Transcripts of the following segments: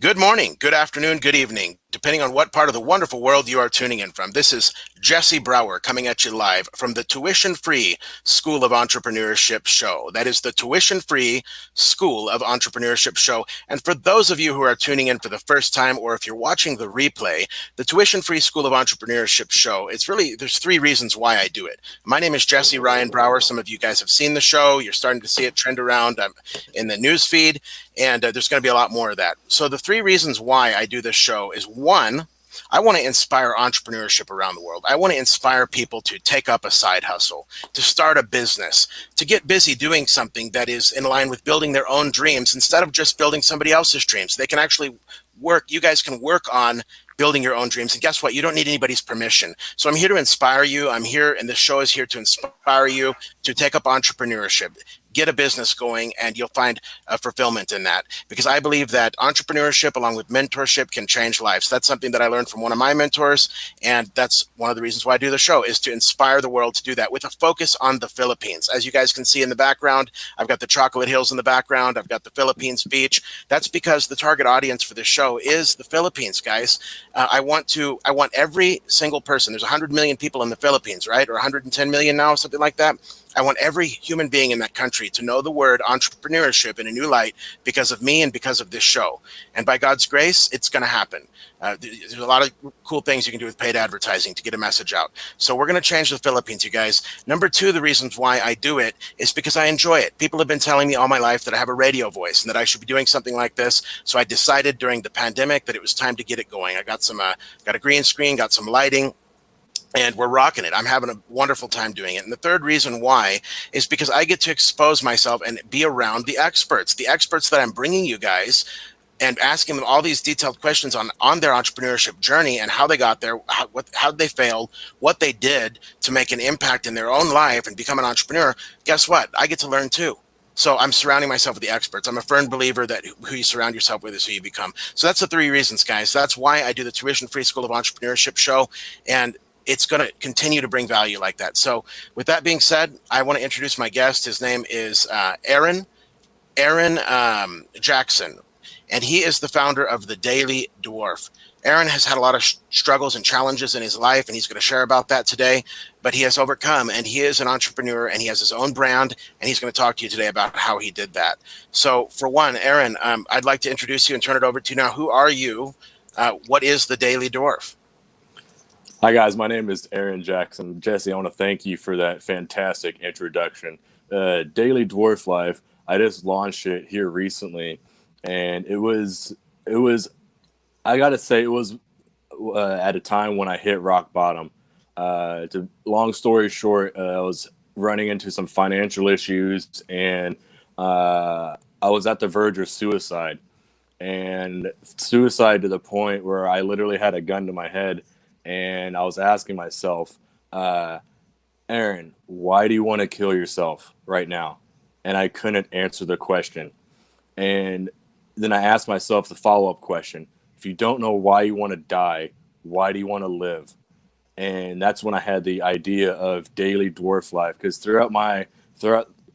Good morning, good afternoon, good evening, depending on what part of the wonderful world you are tuning in from. This is Jesse Brower coming at you live from the Tuition Free School of Entrepreneurship show. That is the Tuition Free School of Entrepreneurship show. And for those of you who are tuning in for the first time, or if you're watching the replay, the Tuition Free School of Entrepreneurship show, there's three reasons why I do it. My name is Jesse Ryan Brower. Some of you guys have seen the show. You're starting to see it trend around in the news feed. And there's going to be a lot more of that. So the three reasons why I do this show is one, I want to inspire entrepreneurship around the world. I want to inspire people to take up a side hustle, to start a business, to get busy doing something that is in line with building their own dreams instead of just building somebody else's dreams. They can actually work. You guys can work on building your own dreams. And guess what? You don't need anybody's permission. So I'm here to inspire you. I'm here, and this show is here to inspire you to take up entrepreneurship, get a business going, and you'll find fulfillment in that. Because I believe that entrepreneurship along with mentorship can change lives. That's something that I learned from one of my mentors, and that's one of the reasons why I do the show, is to inspire the world to do that with a focus on the Philippines. As you guys can see in the background, I've got the chocolate hills in the background. I've got the Philippines beach. That's because the target audience for this show is the Philippines, guys. I want every single person. There's 100 million people in the Philippines, right? Or 110 million now, something like that. I want every human being in that country to know the word entrepreneurship in a new light because of me and because of this show. And by God's grace, it's going to happen. There's a lot of cool things you can do with paid advertising to get a message out. So we're going to change the Philippines, you guys. Number two, the reasons why I do it is because I enjoy it. People have been telling me all my life that I have a radio voice and that I should be doing something like this. So I decided during the pandemic that it was time to get it going. I got got a green screen, got some lighting, and we're rocking it. I'm having a wonderful time doing it. And the third reason why is because I get to expose myself and be around the experts that I'm bringing you guys, and asking them all these detailed questions on their entrepreneurship journey and how they got there, how they failed, what they did to make an impact in their own life and become an entrepreneur. Guess what? I get to learn too. So I'm surrounding myself with the experts. I'm a firm believer that who you surround yourself with is who you become. So that's the three reasons, guys. That's why I do the Tuition Free School of Entrepreneurship show. And it's going to continue to bring value like that. So with that being said, I want to introduce my guest. His name is Aaron Jackson, and he is the founder of the Daily Dwarf. Aaron has had a lot of struggles and challenges in his life, and he's going to share about that today. But he has overcome, and he is an entrepreneur, and he has his own brand, and he's going to talk to you today about how he did that. So for one, Aaron, I'd like to introduce you and turn it over to you now. Who are you? What is the Daily Dwarf? Hi, guys. My name is Aaron Jackson. Jesse, I want to thank you for that fantastic introduction. Daily Dwarf Life, I just launched it here recently, and it was, I got to say, it was at a time when I hit rock bottom. Long story short, I was running into some financial issues, and I was at the verge of suicide. And suicide to the point where I literally had a gun to my head. And I was asking myself, Aaron, why do you want to kill yourself right now? And I couldn't answer the question. And then I asked myself the follow-up question. If you don't know why you want to die, why do you want to live? And that's when I had the idea of Daily Dwarf Life. Because throughout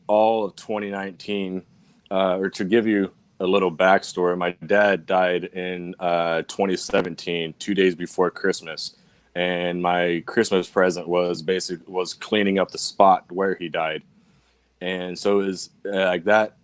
all of 2019, or to give you a little backstory, my dad died in 2017, 2 days before Christmas, and my Christmas present was cleaning up the spot where he died. And so it was like that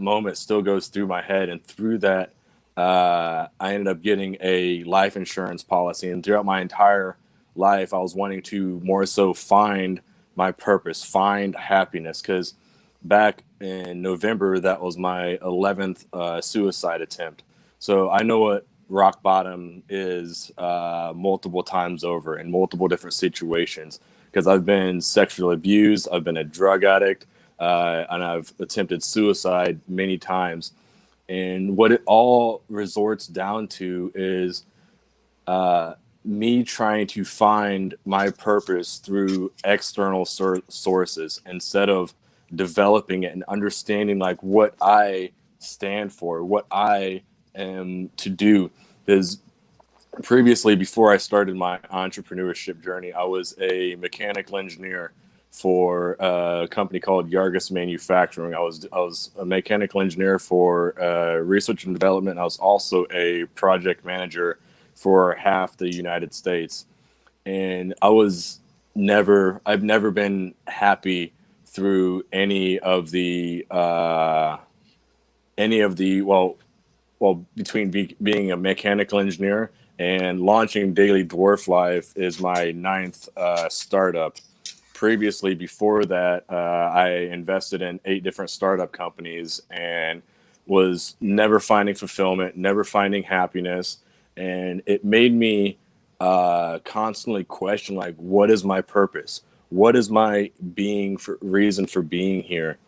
moment still goes through my head, and through that I ended up getting a life insurance policy. And throughout my entire life, I was wanting to more so find my purpose, find happiness, because back in November, that was my 11th suicide attempt. So I know what rock bottom is multiple times over in multiple different situations, because I've been sexually abused, I've been a drug addict, and I've attempted suicide many times. And what it all resorts down to is me trying to find my purpose through external sources instead of developing it and understanding like what I stand for, what I am to do. Because previously, before I started my entrepreneurship journey, I was a mechanical engineer for a company called Yargus Manufacturing. I was a mechanical engineer for research and development. I was also a project manager for half the United States, and I've never been happy through any of the between being a mechanical engineer and launching Daily Dwarf Life is my ninth startup. Previously, before that, I invested in 8 different startup companies and was never finding fulfillment, never finding happiness, and it made me constantly question, like, what is my purpose? What is my reason for being here?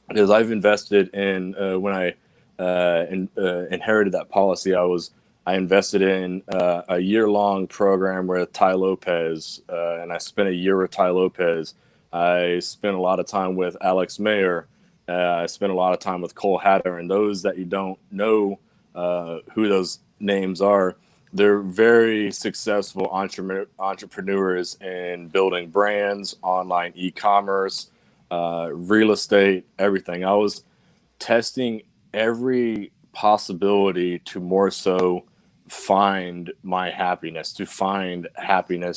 Because I've invested in when I inherited that policy, I invested in a year long program with Ty Lopez, and I spent a year with Ty Lopez. I spent a lot of time with Alex Mayer. I spent a lot of time with Cole Hatter, and those that you don't know who those names are, they're very successful entrepreneurs in building brands, online e-commerce, real estate, everything. I was testing every possibility to more so find happiness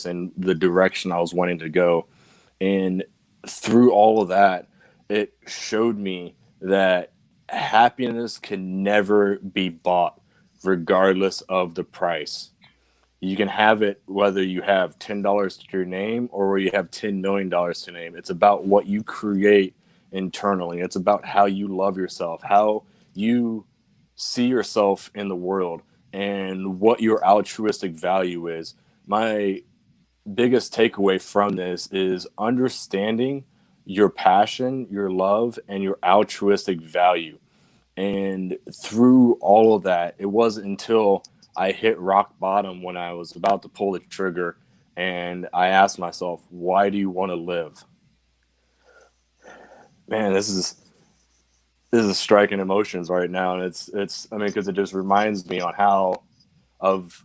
in the direction I was wanting to go. And through all of that, it showed me that happiness can never be bought, regardless of the price. You can have it whether you have $10 to your name or you have $10 million to your name. It's about what you create internally. It's about how you love yourself, how you see yourself in the world, and what your altruistic value is. My biggest takeaway from this is understanding your passion, your love, and your altruistic value. And through all of that, it wasn't until I hit rock bottom when I was about to pull the trigger and I asked myself, why do you want to live? Man, this is striking emotions right now. And it's I mean, because it just reminds me on how of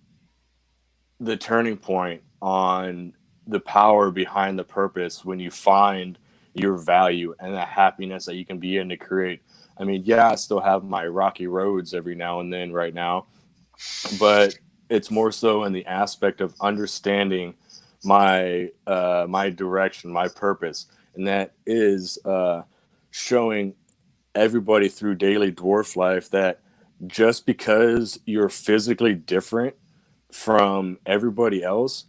the turning point on the power behind the purpose when you find your value and the happiness that you can begin to create. I mean, yeah, I still have my rocky roads every now and then right now, but it's more so in the aspect of understanding my direction, my purpose, and that is showing everybody through Daily Dwarf Life that just because you're physically different from everybody else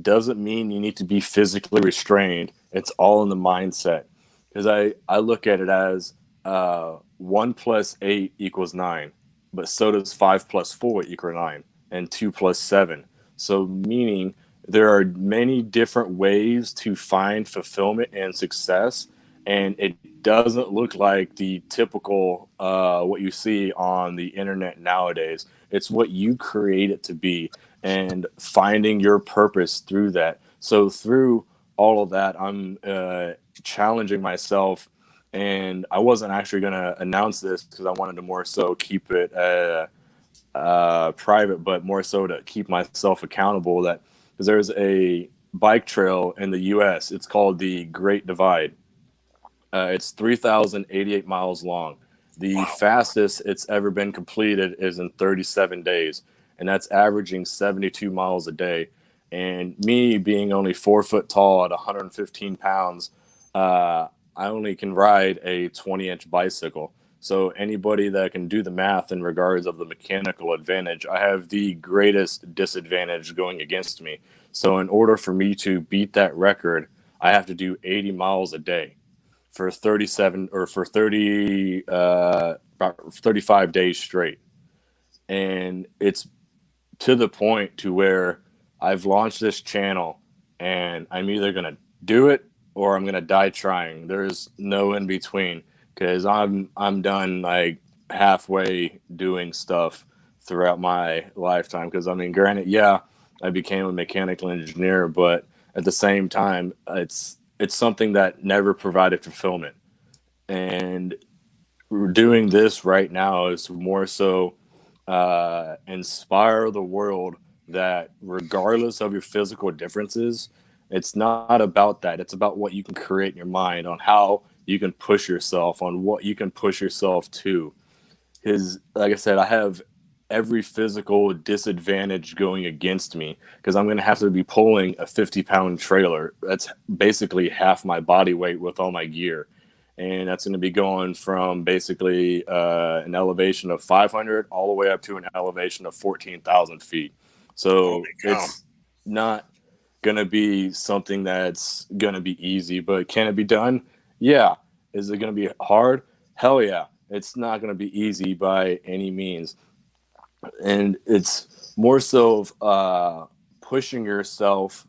doesn't mean you need to be physically restrained. It's all in the mindset. Because I look at it as 1 plus 8 equals 9, but so does 5 plus 4 equal 9, and 2 plus 7. So, meaning there are many different ways to find fulfillment and success, and it doesn't look like the typical what you see on the internet nowadays. It's what you create it to be, and finding your purpose through that. So through all of that, I'm challenging myself, and I wasn't actually going to announce this because I wanted to more so keep it private, but more so to keep myself accountable. That because there's a bike trail in the U.S. It's called the Great Divide. It's 3,088 miles long. The fastest it's ever been completed is in 37 days, and that's averaging 72 miles a day. And me being only 4 foot tall at 115 pounds, I only can ride a 20-inch bicycle. So anybody that can do the math in regards of the mechanical advantage, I have the greatest disadvantage going against me. So in order for me to beat that record, I have to do 80 miles a day for 37 or for 30 about 35 days straight. And it's to the point to where I've launched this channel and I'm either going to do it or I'm going to die trying. There's no in between because I'm done like halfway doing stuff throughout my lifetime. Because I mean, granted, yeah, I became a mechanical engineer, but at the same time, it's something that never provided fulfillment. And doing this right now is more so inspire the world that regardless of your physical differences, It's not about that. It's about what you can create in your mind, on how you can push yourself, on what you can push yourself to. Because, like I said, I have every physical disadvantage going against me because I'm going to have to be pulling a 50-pound trailer. That's basically half my body weight with all my gear. And that's going to be going from basically an elevation of 500 all the way up to an elevation of 14,000 feet. Holy So cow. it's not going to be something that's going to be easy, but can it be done? Yeah. Is it going to be hard? Hell yeah. It's not going to be easy by any means. And it's more so of pushing yourself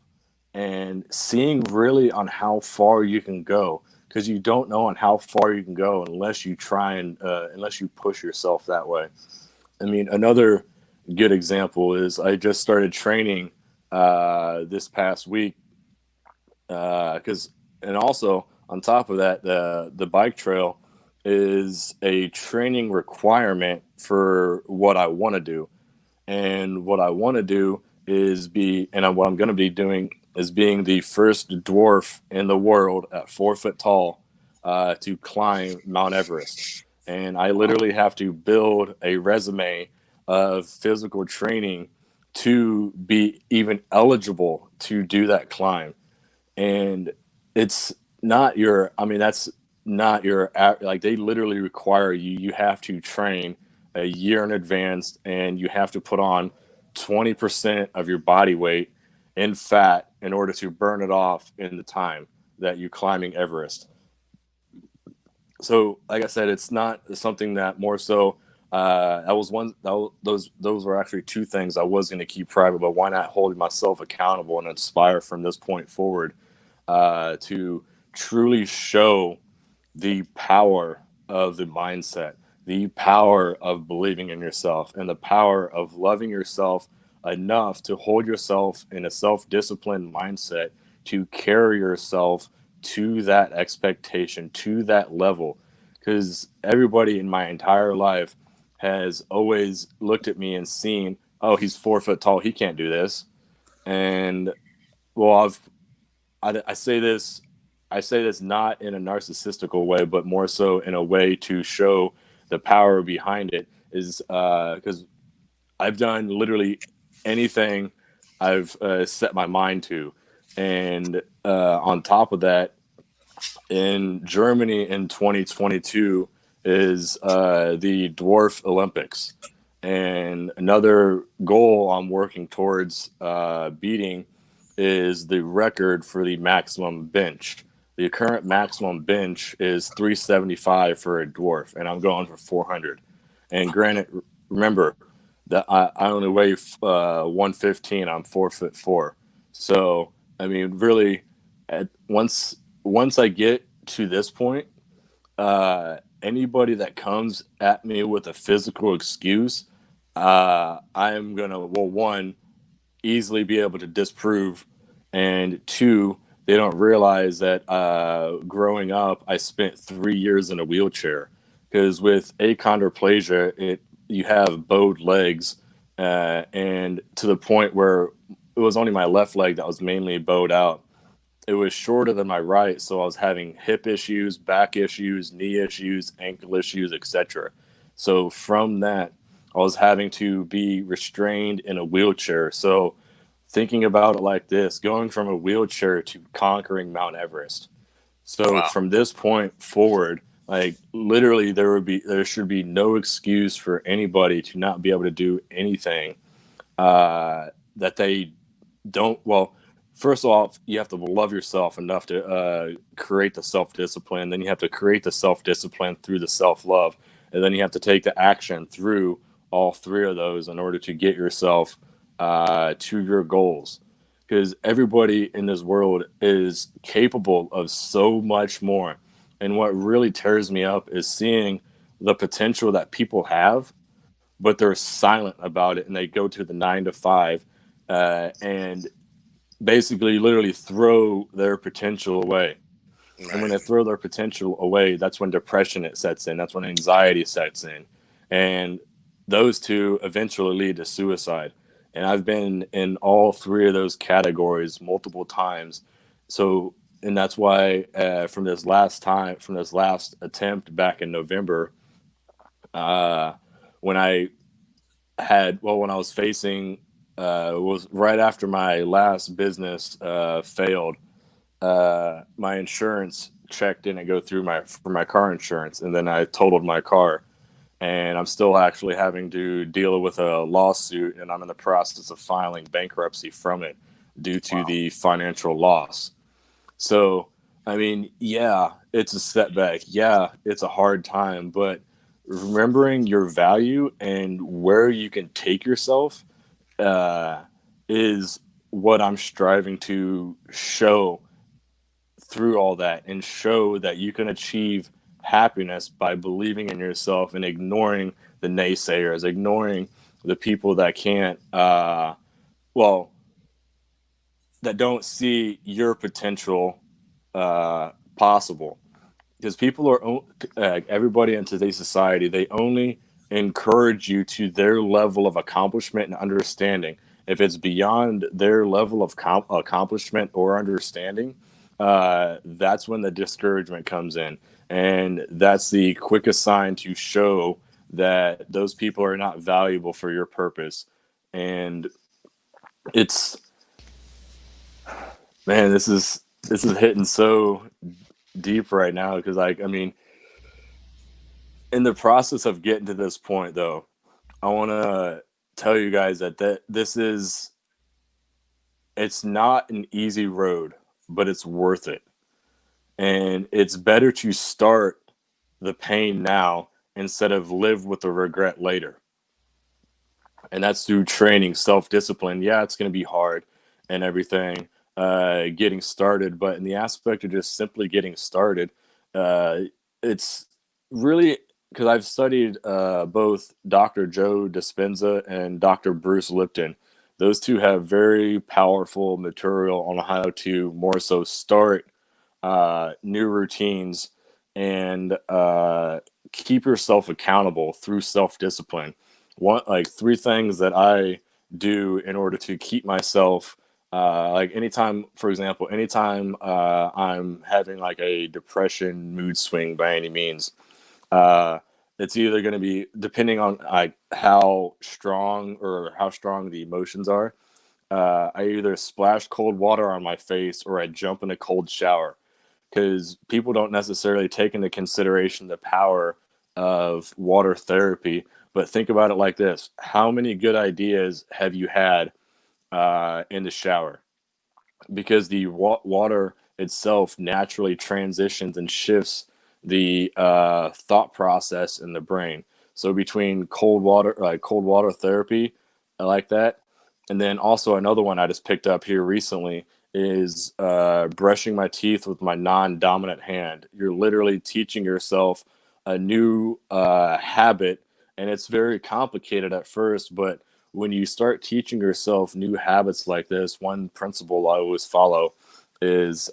and seeing really on how far you can go, because you don't know on how far you can go unless you try and unless you push yourself that way. I mean, another good example is I just started training this past week because and also on top of that, the bike trail is a training requirement for what I want to do. And what I want to do is be, and what I'm going to be doing is being the first dwarf in the world at 4 foot tall to climb Mount Everest. And I literally have to build a resume of physical training to be even eligible to do that climb. And it's not your, I mean, that's not your, like they literally require you have to train a year in advance, and you have to put on 20% of your body weight in fat in order to burn it off in the time that you're climbing Everest. So like I said, it's not something that more so that was one that was, those were actually two things I was going to keep private, but why not hold myself accountable and inspire from this point forward to truly show the power of the mindset, the power of believing in yourself, and the power of loving yourself enough to hold yourself in a self-disciplined mindset to carry yourself to that expectation, to that level. Because everybody in my entire life has always looked at me and seen, oh, he's 4 foot tall, he can't do this. And well, I say this, I say this not in a narcissistical way, but more so in a way to show the power behind it. Is because I've done literally anything I've set my mind to, and on top of that, in Germany in 2022 is the Dwarf Olympics. And another goal I'm working towards beating is the record for the maximum bench. The current maximum bench is 375 for a dwarf, and I'm going for 400. And granted, remember that I only weigh 115. I'm 4'4". So I mean, really, once I get to this point, anybody that comes at me with a physical excuse, I'm gonna, well, one, easily be able to disprove, and two, they don't realize that growing up, I spent 3 years in a wheelchair because with achondroplasia, it you have bowed legs, and to the point where it was only my left leg that was mainly bowed out. It was shorter than my right, so I was having hip issues, back issues, knee issues, ankle issues, etc. So from that, I was having to be restrained in a wheelchair. So thinking about it like this, going from a wheelchair to conquering Mount Everest. So Wow. from this point forward, like literally there should be no excuse for anybody to not be able to do anything that they don't. Well, first off, you have to love yourself enough to create the self-discipline. Then you have to create the self-discipline through the self-love, and then you have to take the action through all three of those in order to get yourself to your goals. Because everybody in this world is capable of so much more. And what really tears me up is seeing the potential that people have, but they're silent about it, and they go to the 9 to 5 and basically literally throw their potential away. And when they Right. throw their potential away, that's when depression it sets in. That's when anxiety sets in. And those two eventually lead to suicide. and I've been in all three of those categories multiple times. So, and that's why from this last attempt back in November, uh, when I when I was facing, was right after my last business failed. My insurance check didn't go through my for my car insurance, and then I totaled my car, and I'm still actually having to deal with a lawsuit, and I'm in the process of filing bankruptcy from it due to Wow. the financial loss. So, I mean, yeah, it's a setback. Yeah, it's a hard time, but remembering your value and where you can take yourself uh, is what I'm striving to show through all that, and show that you can achieve happiness by believing in yourself and ignoring the naysayers, ignoring the people that can't, well, that don't see your potential possible. Because people are, everybody in today's society, they only encourage you to their level of accomplishment and understanding. If it's beyond their level of accomplishment or understanding, that's when the discouragement comes in, and that's the quickest sign to show that those people are not valuable for your purpose. And it's, man, this is hitting so deep right now, because, like, I mean, in the process of getting to this point, though, I want to tell you guys that it's not an easy road, but it's worth it. And it's better to start the pain now instead of live with the regret later. And that's through training, self-discipline. Yeah, it's going to be hard and everything, getting started, but in the aspect of just simply getting started, uh, it's really, because I've studied both Dr. Joe Dispenza and Dr. Bruce Lipton. Those two have very powerful material on how to more so start new routines, and keep yourself accountable through self-discipline. One, like, three things that I do in order to keep myself, like, anytime, for example, anytime I'm having like a depression mood swing by any means, uh, it's either going to be, depending on like how strong the emotions are. I either splash cold water on my face, or I jump in a cold shower, because people don't necessarily take into consideration the power of water therapy. But think about it like this: how many good ideas have you had in the shower? Because the water itself naturally transitions and shifts the thought process in the brain. So between cold water therapy, I like that. And then also another one I just picked up here recently is brushing my teeth with my non-dominant hand. You're literally teaching yourself a new habit, and it's very complicated at first, but when you start teaching yourself new habits like this, one principle I always follow is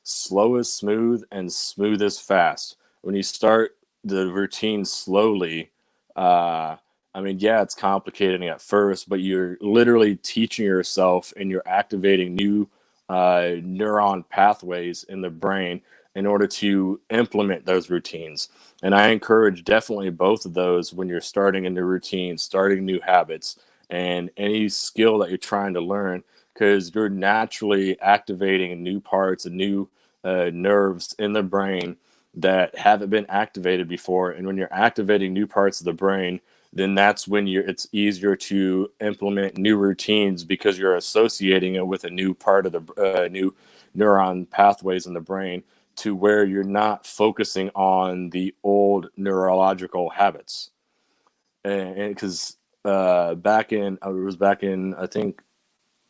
slow is smooth and smooth is fast. When you start the routine slowly, I mean, yeah, it's complicated at first, but you're literally teaching yourself, and you're activating new neuron pathways in the brain in order to implement those routines. And I encourage definitely both of those when you're starting a new routine, starting new habits, and any skill that you're trying to learn, because you're naturally activating new parts and new nerves in the brain that haven't been activated before. And when you're activating new parts of the brain, then that's when it's easier to implement new routines, because you're associating it with a new part of the new neuron pathways in the brain, to where you're not focusing on the old neurological habits. And because back in, I think,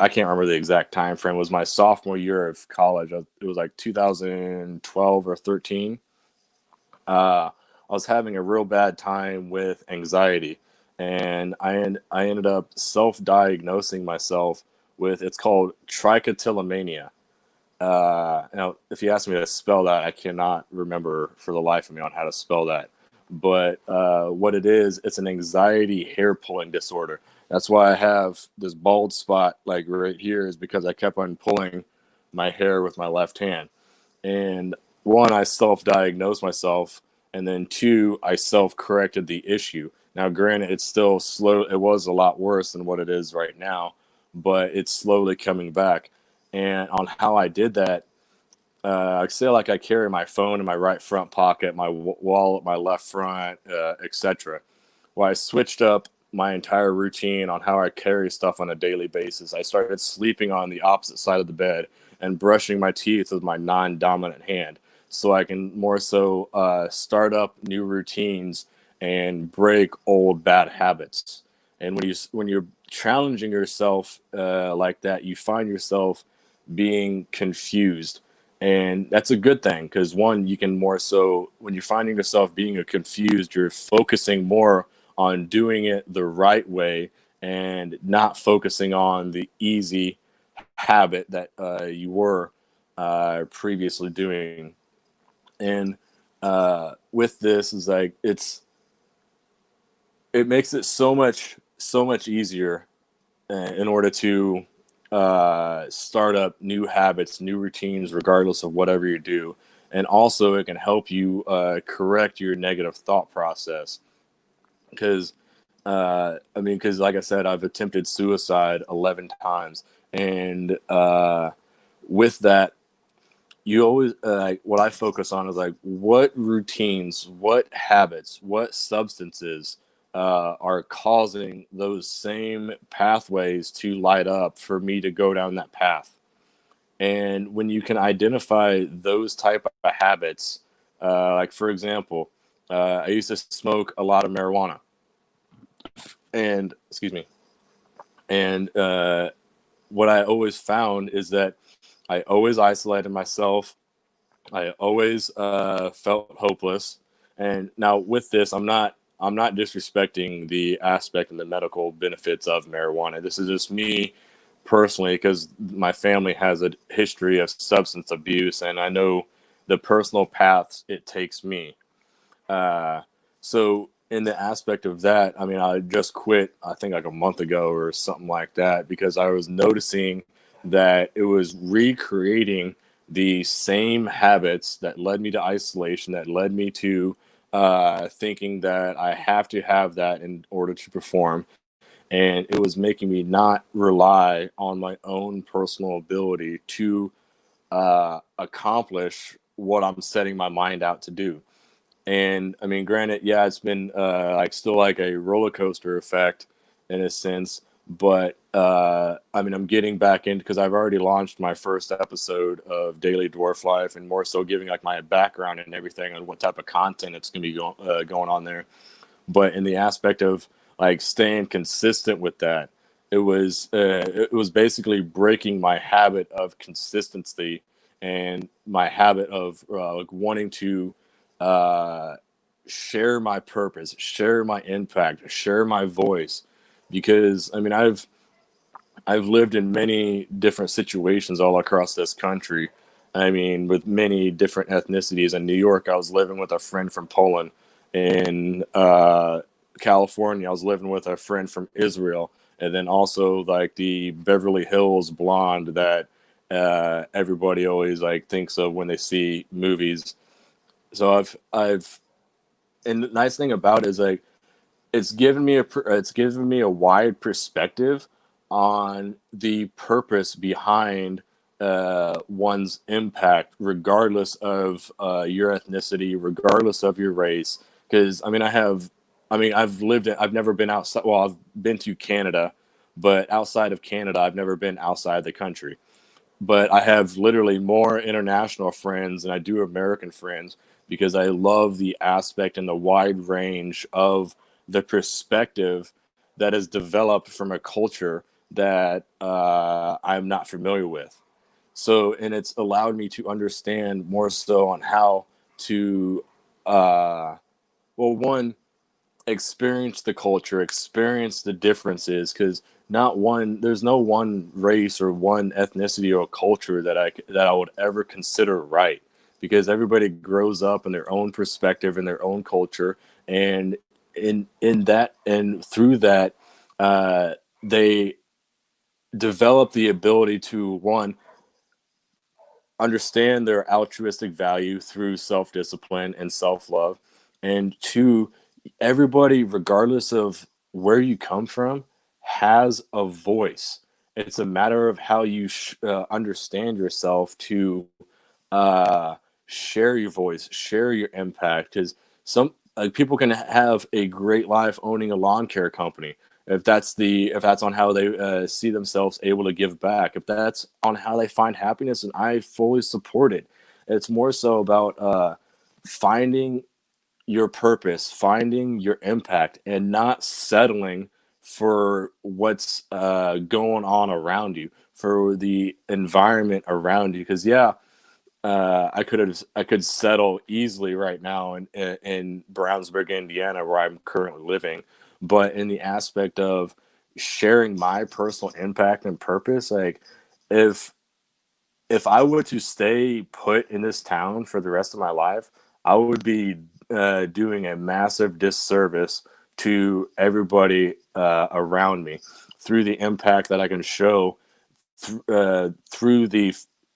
I can't remember the exact time frame, it was my sophomore year of college. It was like 2012 or 13. I was having a real bad time with anxiety, and I ended up self-diagnosing myself with, it's called trichotillomania. Now, if you ask me to spell that, I cannot remember for the life of me on how to spell that. but what it is, it's an anxiety hair pulling disorder. That's why I have this bald spot like right here, is because I kept on pulling my hair with my left hand. And one, I self-diagnosed myself, and then two, I self-corrected the issue. Now, granted, it's still slow. It was a lot worse than what it is right now, but it's slowly coming back. And on how I did that, I say like I carry my phone in my right front pocket, my wallet, my left front, etc. Well, I switched up my entire routine on how I carry stuff on a daily basis. I started sleeping on the opposite side of the bed and brushing my teeth with my non-dominant hand, so I can more so start up new routines and break old bad habits. And when you're challenging yourself like that, you find yourself being confused, and that's a good thing, because one, you can more so, when you're finding yourself being confused, you're focusing more on doing it the right way and not focusing on the easy habit that you were previously doing. And with this is like, it makes it so much easier in order to start up new habits, new routines, regardless of whatever you do. And also, it can help you correct your negative thought process. Because, because like I said, I've attempted suicide 11 times. And with that, you always, what I focus on is like, what routines, what habits, what substances are causing those same pathways to light up for me to go down that path. And when you can identify those type of habits, like for example, I used to smoke a lot of marijuana, and excuse me, and what I always found is that I always isolated myself. I always felt hopeless. And now with this, I'm not disrespecting the aspect and the medical benefits of marijuana. This is just me personally, because my family has a history of substance abuse, and I know the personal paths it takes me. Uh, so in the aspect of that, I mean, I just quit, I think like a month ago or something like that, because I was noticing that it was recreating the same habits that led me to isolation, that led me to thinking that I have to have that in order to perform. And it was making me not rely on my own personal ability to accomplish what I'm setting my mind out to do. And I mean, granted, yeah, it's been like still like a roller coaster effect in a sense, but I mean, I'm getting back into, because I've already launched my first episode of Daily Dwarf Life, and more so giving like my background and everything on what type of content it's going to be going on there. But in the aspect of like staying consistent with that, it was basically breaking my habit of consistency and my habit of like wanting to uh, share my purpose, share my impact, share my voice. Because I mean, I've lived in many different situations all across this country. I mean, with many different ethnicities. In New York, I was living with a friend from Poland. In California, I was living with a friend from Israel. And then also like the Beverly Hills blonde that everybody always like thinks of when they see movies. So and the nice thing about it is like, it's given me a wide perspective on the purpose behind one's impact, regardless of your ethnicity, regardless of your race. Because I've never been outside. Well, I've been to Canada, but outside of Canada, I've never been outside the country. But I have literally more international friends than I do American friends, because I love the aspect and the wide range of the perspective that is developed from a culture that I'm not familiar with. So, and it's allowed me to understand more so on how to, well, one, experience the culture, experience the differences, because there's no one race or one ethnicity or culture that I would ever consider right, because everybody grows up in their own perspective in their own culture, And in that and through that, they develop the ability to, one, understand their altruistic value through self-discipline and self-love, and two, everybody, regardless of where you come from, has a voice. It's a matter of how you understand yourself to uh, share your voice, share your impact. Because some, like, people can have a great life owning a lawn care company, if that's on how they see themselves able to give back, if that's on how they find happiness, and I fully support it. It's more so about finding your purpose, finding your impact, and not settling for what's going on around you, for the environment around you. Because yeah, I could settle easily right now in Brownsburg, Indiana, where I'm currently living. But in the aspect of sharing my personal impact and purpose, like, if I were to stay put in this town for the rest of my life, I would be doing a massive disservice to everybody around me through the impact that I can show through the,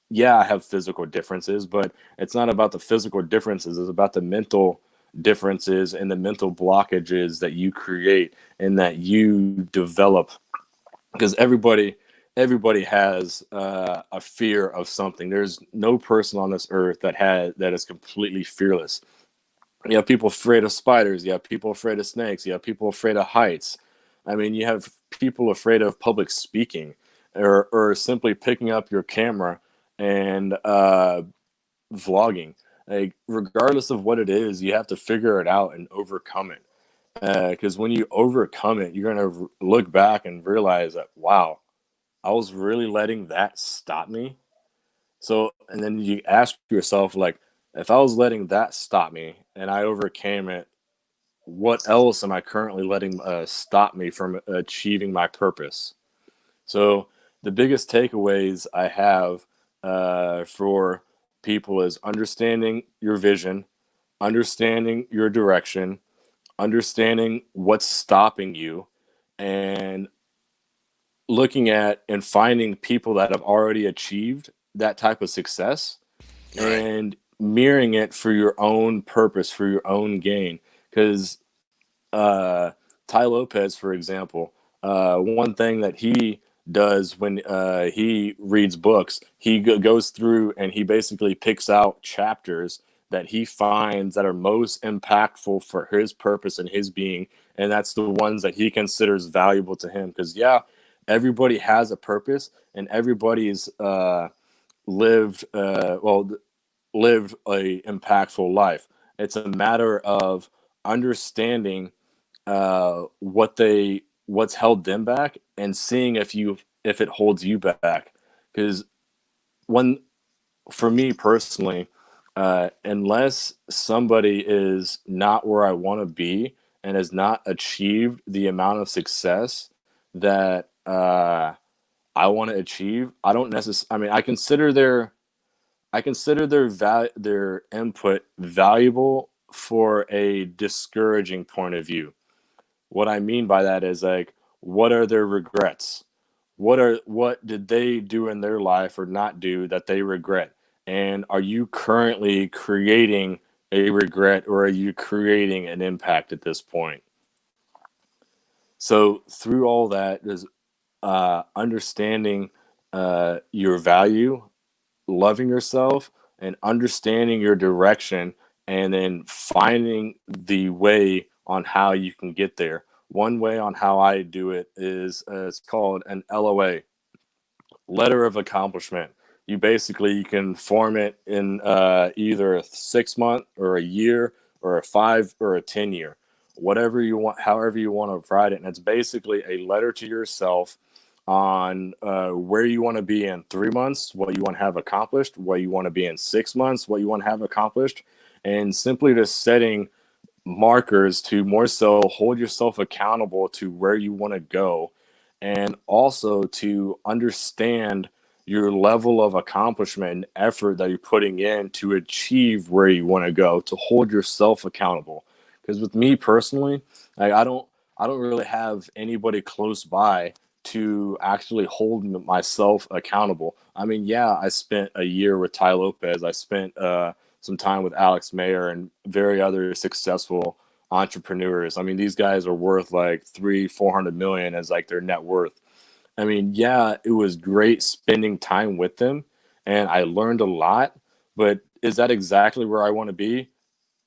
yeah, I have physical differences, but it's not about the physical differences. It's about the mental differences and the mental blockages that you create and that you develop. Because everybody has a fear of something. There's no person on this earth that is completely fearless. You have people afraid of spiders. You have people afraid of snakes. You have people afraid of heights. I mean, you have people afraid of public speaking, or simply picking up your camera and vlogging. Like, regardless of what it is, you have to figure it out and overcome it. Because when you overcome it, you're going to look back and realize that, wow, I was really letting that stop me. So, and then you ask yourself, like, if I was letting that stop me and I overcame it, what else am I currently letting stop me from achieving my purpose? So, the biggest takeaways I have for people is understanding your vision, understanding your direction, understanding what's stopping you, and looking at and finding people that have already achieved that type of success Right. and mirroring it for your own purpose, for your own gain. Because uh, Ty Lopez, for example, one thing that he does when he reads books, he goes through and he basically picks out chapters that he finds that are most impactful for his purpose and his being, and that's the ones that he considers valuable to him. Because yeah, everybody has a purpose, and everybody's lived lived a impactful life. It's a matter of understanding what's held them back and seeing if it holds you back. Because when for me personally, unless somebody is not where I want to be and has not achieved the amount of success that I want to achieve, I don't necessarily. I mean, I consider their input valuable for a discouraging point of view. What I mean by that is, like, what are their regrets? What did they do in their life or not do that they regret? And are you currently creating a regret, or are you creating an impact at this point? So through all that is understanding your value, loving yourself, and understanding your direction, and then finding the way on how you can get there. One way on how I do it is it's called an LOA, letter of accomplishment. You can form it in either a 6 month or a year or a 5 or a 10 year, whatever you want, however you want to write it. And it's basically a letter to yourself on where you want to be in 3 months, what you want to have accomplished, what you want to be in 6 months, what you want to have accomplished, and simply just setting markers to more so hold yourself accountable to where you want to go, and also to understand your level of accomplishment and effort that you're putting in to achieve where you want to go, to hold yourself accountable. Because with me personally, like, I don't really have anybody close by to actually hold myself accountable. I mean, yeah, I spent a year with Ty Lopez. I spent some time with Alex Mayer and very other successful entrepreneurs. I mean, these guys are worth like 300-400 million as like their net worth. I mean, yeah, it was great spending time with them and I learned a lot, but is that exactly where I want to be?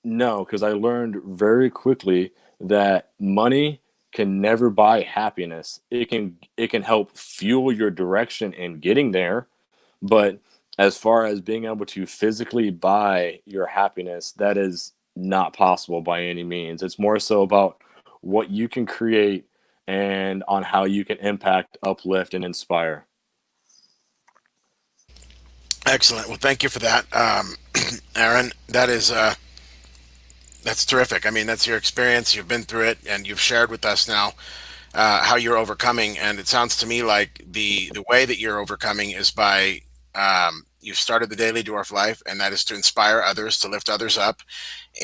No, because I learned very quickly that money can never buy happiness. It can help fuel your direction in getting there, but as far as being able to physically buy your happiness, that is not possible by any means. It's more so about what you can create and on how you can impact, uplift, and inspire. Excellent. Well, thank you for that, Aaron. That's terrific. I mean, that's your experience. You've been through it, and you've shared with us now how you're overcoming. And it sounds to me like the way that you're overcoming is by you've started the Daily Dwarf Life, and that is to inspire others, to lift others up.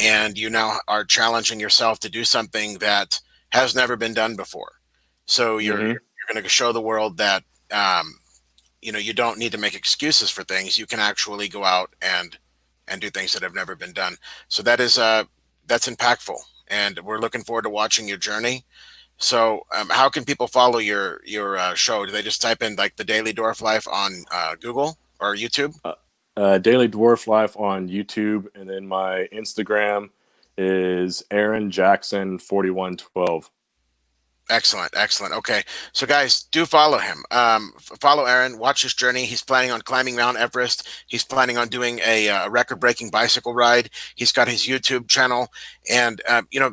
And you now are challenging yourself to do something that has never been done before. So Hmm. you're going to show the world that you don't need to make excuses for things. You can actually go out and do things that have never been done. So that's impactful, and we're looking forward to watching your journey. So, how can people follow your show? Do they just type in like the Daily Dwarf Life on Google or YouTube? Daily Dwarf Life on YouTube, and then my Instagram is Aaron Jackson 4112. Excellent, excellent. Okay, so guys, do follow him. Follow Aaron. Watch his journey. He's planning on climbing Mount Everest. He's planning on doing a record-breaking bicycle ride. He's got his YouTube channel, and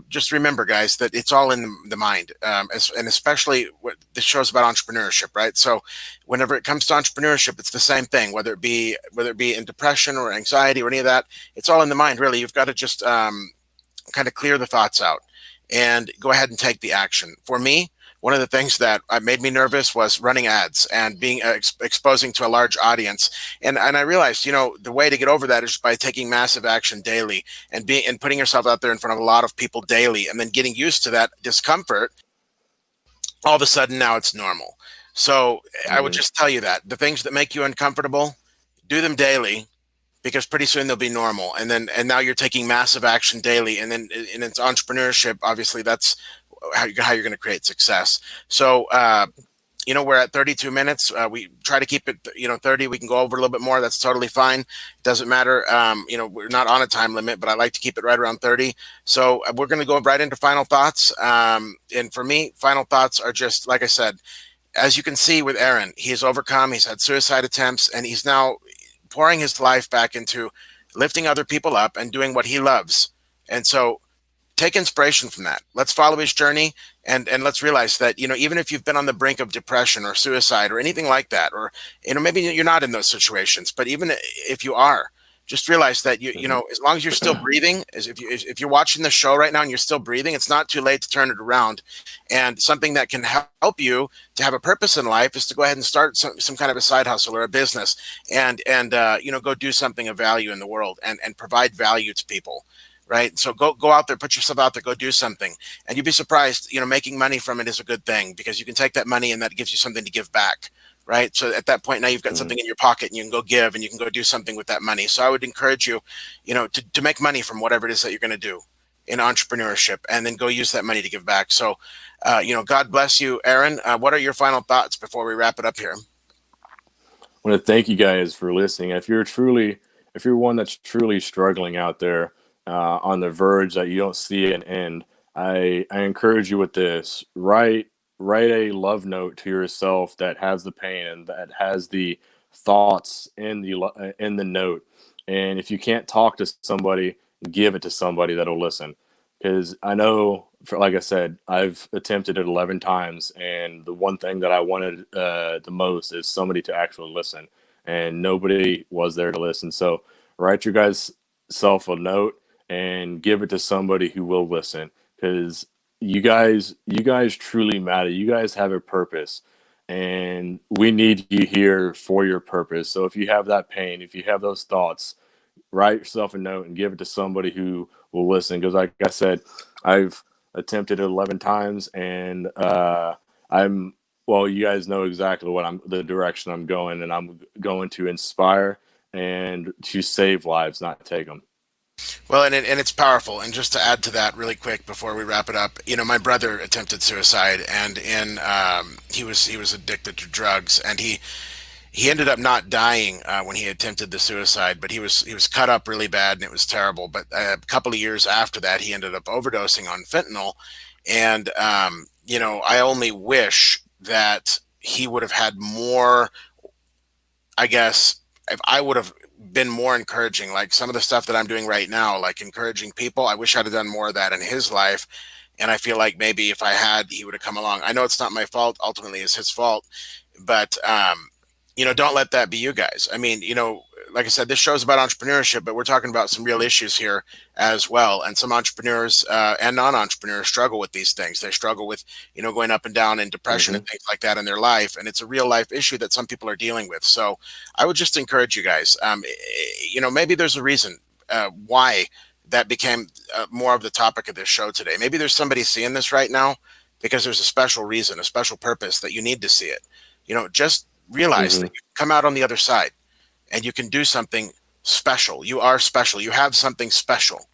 just remember, guys, that it's all in the mind, and especially what this show's about entrepreneurship, right? So, whenever it comes to entrepreneurship, it's the same thing. Whether it be in depression or anxiety or any of that, it's all in the mind. Really, you've got to just kind of clear the thoughts out and go ahead and take the action. For me, one of the things that made me nervous was running ads and being exposing to a large audience. And I realized, the way to get over that is by taking massive action daily and putting yourself out there in front of a lot of people daily, and then getting used to that discomfort. All of a sudden, now it's normal. So I would Hmm. just tell you that the things that make you uncomfortable, do them daily, because pretty soon they'll be normal, and now you're taking massive action daily, and then in its entrepreneurship, obviously that's how you're going to create success. So we're at 32 minutes. We try to keep it 30. We can go over a little bit more. That's totally fine. It doesn't matter. We're not on a time limit, but I like to keep it right around 30. So we're going to go right into final thoughts, and for me, final thoughts are just like I said, as you can see with Aaron, he has overcome. He's had suicide attempts, and he's now pouring his life back into lifting other people up and doing what he loves. And so take inspiration from that. Let's follow his journey, and let's realize that even if you've been on the brink of depression or suicide or anything like that, or maybe you're not in those situations, but even if you are, just realize that Hmm. as long as you're still breathing, as if you're watching the show right now and you're still breathing, it's not too late to turn it around. And something that can help you to have a purpose in life is to go ahead and start some kind of a side hustle or a business, and go do something of value in the world, and provide value to people, right? So go out there, put yourself out there, go do something, and you'd be surprised. Making money from it is a good thing, because you can take that money and that gives you something to give back, right? So at that point, now you've got Hmm. something in your pocket, and you can go give, and you can go do something with that money. So I would encourage you, to make money from whatever it is that you're going to do in entrepreneurship, and then go use that money to give back. So, God bless you, Aaron. What are your final thoughts before we wrap it up here? I want to thank you guys for listening. If you're one that's truly struggling out there on the verge that you don't see an end, I encourage you with this. Write a love note to yourself that has the pain and that has the thoughts in the note. And if you can't talk to somebody, give it to somebody that'll listen. Because I know, like I said, I've attempted it 11 times, and the one thing that I wanted the most is somebody to actually listen, and nobody was there to listen. So write your guys self a note and give it to somebody who will listen, because you guys truly matter. You guys have a purpose, and we need you here for your purpose. So if you have that pain, if you have those thoughts, write yourself a note and give it to somebody who will listen. Because, like I said, I've attempted it 11 times, and I'm well. You guys know exactly the direction I'm going, and I'm going to inspire and to save lives, not take them. Well, and it's powerful. And just to add to that, really quick before we wrap it up, my brother attempted suicide, and he was addicted to drugs, and he ended up not dying when he attempted the suicide, but he was cut up really bad, and it was terrible. But a couple of years after that, he ended up overdosing on fentanyl, and I only wish that he would have had more. I guess if I would have been more encouraging, like some of the stuff that I'm doing right now, like encouraging people, I wish I'd have done more of that in his life. And I feel like maybe if I had, he would have come along. I know it's not my fault. Ultimately, it's his fault. But, don't let that be you guys. I mean, like I said, this show's about entrepreneurship, but we're talking about some real issues here as well. And some entrepreneurs and non-entrepreneurs struggle with these things. They struggle with, going up and down in depression Hmm. and things like that in their life. And it's a real life issue that some people are dealing with. So I would just encourage you guys, maybe there's a reason why that became more of the topic of this show today. Maybe there's somebody seeing this right now because there's a special reason, a special purpose that you need to see it. Just realize that Hmm. you come out on the other side and you can do something special. You are special. You have something special.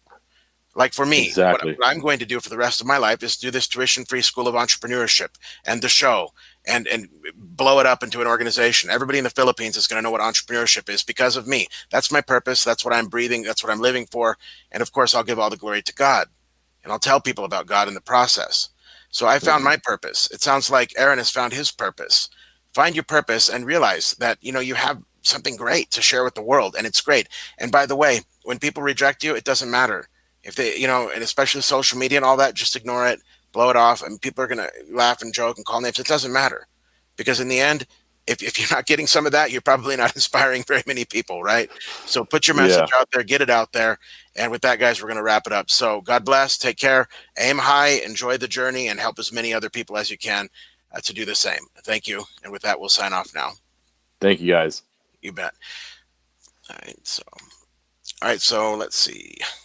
Like for me, what, Exactly. what I'm going to do for the rest of my life is do this tuition-free school of entrepreneurship and the show and blow it up into an organization. Everybody in the Philippines is going to know what entrepreneurship is because of me. That's my purpose. That's what I'm breathing. That's what I'm living for. And of course, I'll give all the glory to God and I'll tell people about God in the process. So I found Hmm. my purpose. It sounds like Aaron has found his purpose. Find your purpose and realize that you have something great to share with the world, and it's great. And by the way, when people reject you, it doesn't matter if they, and especially social media and all that. Just ignore it, blow it off, and people are gonna laugh and joke and call names. It doesn't matter because in the end, if you're not getting some of that, you're probably not inspiring very many people, right? So put your message Yeah. out there, get it out there. And with that, guys, we're going to wrap it up. So God bless, take care, aim high, enjoy the journey, and help as many other people as you can to do the same. Thank you. And with that, we'll sign off now. Thank you, guys. You bet. All right. So let's see.